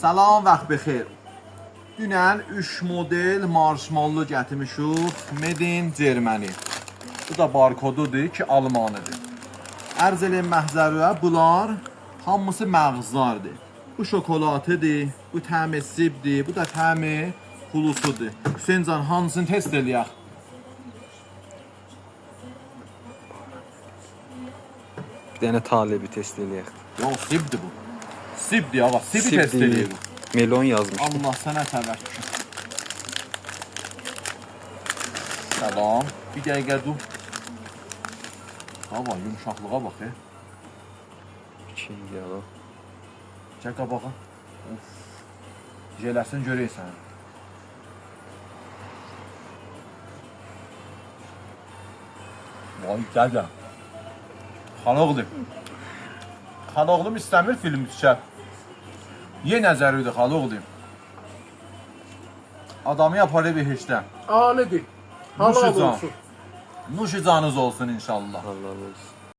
Salam, vaxt bexeyr. Dünən 3 model marshmallow gətirmişik. Made in Germany. Bu da barkodudur ki, Almanidir. Ərz eləyim məhzərə, bunlar hamısı məğzlardır. Bu şokolatıdır, bu təmi sibdir, bu da təmi hulusudur. Hüseyncan, hansını test eləyək? Bir dənə talebi test eləyək. Yox, sibdir bu. Sibdir, ağa, sibi test eləyək. Melon yazmış. Allah sənə təvəkkül. Salam, bir dəqiqə dur. Hava, yumuşaqlığa bax, İkinci yalan. Çək qabağa. Of. Jeləsin görəysən. Vay, gəl. Xanoğlum. Xanoğlum istəmir film düşər. Ye nəzəridir xanoğlum. Adamı yaparı bir heçdən. Alidir. Halal Nuşucan. olsun. Nuşucanız olsun inşallah. Allah olsun.